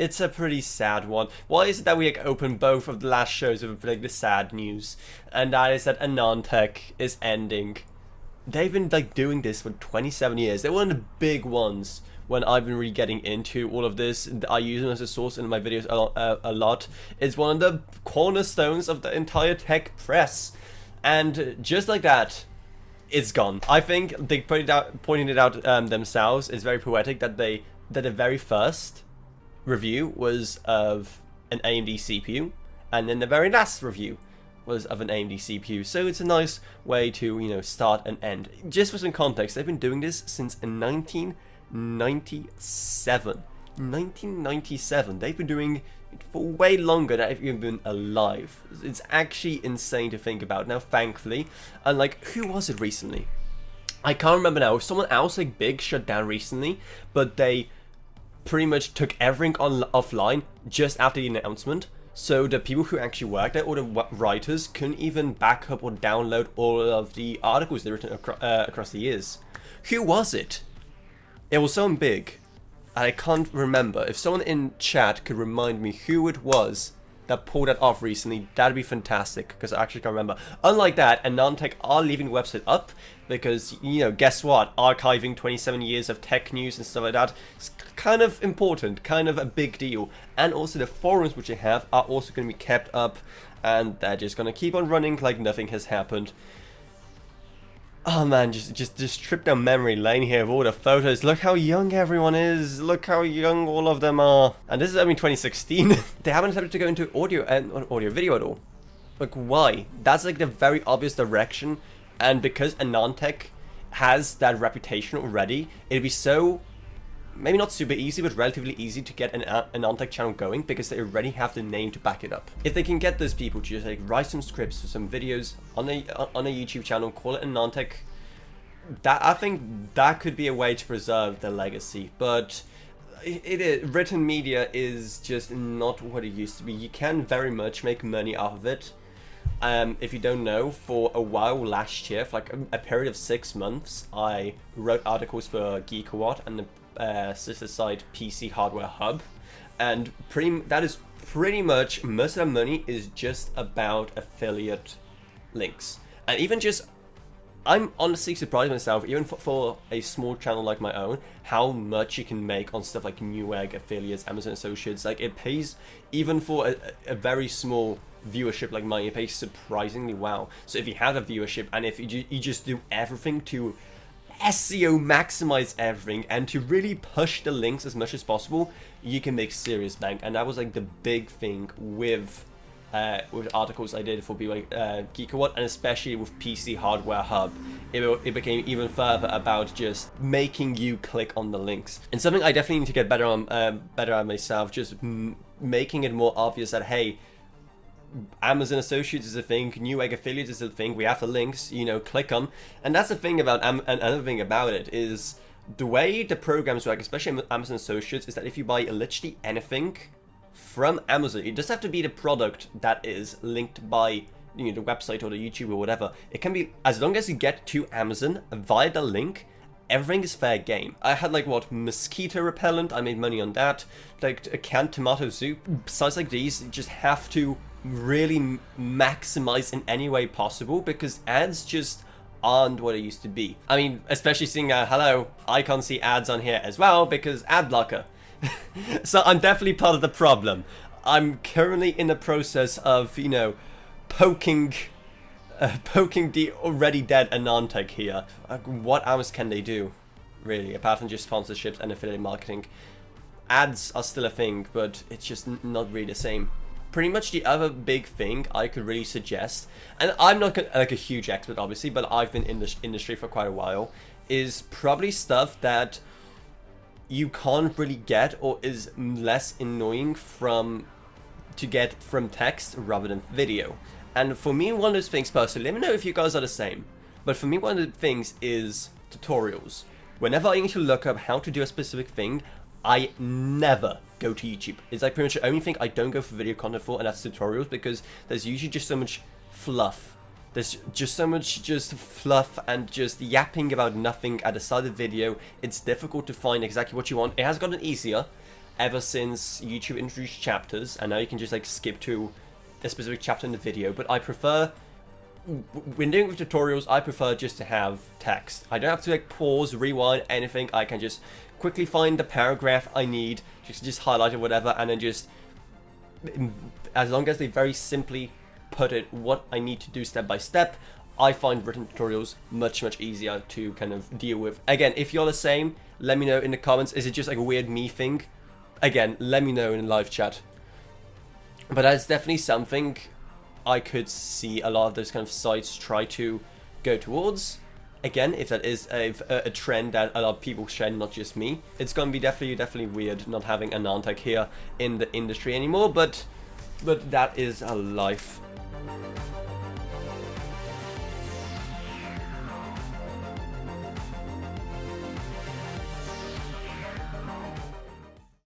It's a pretty sad one. Why is it that we like, open both of the last shows with like the sad news? And that is that Anandtech is ending. They've been like doing this for 27 years. They're one of the big ones when I've been really getting into all of this. I use them as a source in my videos a lot. It's one of the cornerstones of the entire tech press. And just like that, it's gone. I think they pointing it out themselves. It's very poetic that the very first review was of an AMD CPU, and then the very last review was of an AMD CPU. So it's a nice way to, you know, start and end. Just for some context, they've been doing this since 1997. 1997. They've been doing it for way longer than I've even been alive. It's actually insane to think about. Now, thankfully, and like, who was it recently? I can't remember now. Someone else like big shut down recently, but they pretty much took everything offline just after the announcement. So the people who actually worked there, or the writers, couldn't even back up or download all of the articles they've written across the years. Who was it? It was someone big, and I can't remember. If someone in chat could remind me who it was that pulled that off recently, that'd be fantastic, because I actually can't remember. Unlike that, Anandtech are leaving the website up, because, you know, guess what? Archiving 27 years of tech news and stuff like that is kind of important, kind of a big deal. And also the forums which they have are also going to be kept up, and they're just going to keep on running like nothing has happened. Oh man, just trip down memory lane here of all the photos. Look how young everyone is. Look how young all of them are. And this is only 2016. They haven't attempted to go into audio and audio video at all. Like, why? That's like the very obvious direction. And because Anandtech has that reputation already, it'd be so, maybe not super easy, but relatively easy to get an Anandtech channel going, because they already have the name to back it up. If they can get those people to just like write some scripts for some videos on a YouTube channel, call it Anandtech, that, I think that could be a way to preserve their legacy. But written media is just not what it used to be. You can very much make money off of it. If you don't know, for a while last year, for like a period of 6 months, I wrote articles for Geekawatt and the sister site PC Hardware Hub, and that is pretty much most of the money is just about affiliate links. And even just, I'm honestly surprised myself, even for a small channel like my own, how much you can make on stuff like Newegg affiliates, Amazon Associates. Like, it pays, even for a very small viewership like mine, it pays surprisingly well. So if you have a viewership, and if you just do everything to SEO maximize everything and to really push the links as much as possible, you can make serious bank. And that was like the big thing with articles I did for people like Geekawatt, and especially with PC Hardware Hub. It became even further about just making you click on the links. And something I definitely need to get better at myself, just making it more obvious that, hey, Amazon Associates is a thing, Newegg affiliates is a thing, we have the links, you know, click them. And that's the thing about another thing about it is the way the programs work, especially Amazon Associates, is that if you buy literally anything from Amazon, it doesn't have to be the product that is linked by, you know, the website or the YouTube or whatever. It can be, as long as you get to Amazon via the link, everything is fair game. I had like, what, mosquito repellent, I made money on that. Like a canned tomato soup, sites like these, you just have to really maximize in any way possible, because ads just aren't what it used to be. I mean, especially seeing hello, I can't see ads on here as well because ad blocker. So I'm definitely part of the problem. I'm currently in the process of, you know, poking the already dead Anandtech here. What else can they do, really, apart from just sponsorships and affiliate marketing? Ads are still a thing, but it's just not really the same. Pretty much the other big thing I could really suggest, and I'm not like a huge expert obviously, but I've been in this industry for quite a while, is probably stuff that you can't really get, or is less annoying to get from text rather than video. And for me, one of those things personally, let me know if you guys are the same, but for me one of the things is tutorials. Whenever I need to look up how to do a specific thing, I never go to YouTube. It's like pretty much the only thing I don't go for video content for, and that's tutorials, because there's usually just so much fluff. There's just so much fluff and just yapping about nothing at the start of the video. It's difficult to find exactly what you want. It has gotten easier, ever since YouTube introduced chapters, and now you can just like skip to a specific chapter in the video, but I prefer, when doing tutorials, I prefer just to have text. I don't have to like pause, rewind, anything. I can just quickly find the paragraph I need, just highlight it, whatever, and then just, as long as they very simply put it what I need to do step by step, I find written tutorials much easier to kind of deal with. Again, if you're the same, let me know in the comments. Is it just like a weird me thing? Again, let me know in the live chat. But that's definitely something I could see a lot of those kind of sites try to go towards. Again, if that is a trend that a lot of people share, not just me, it's going to be definitely weird not having Anandtech here in the industry anymore, but that is a life.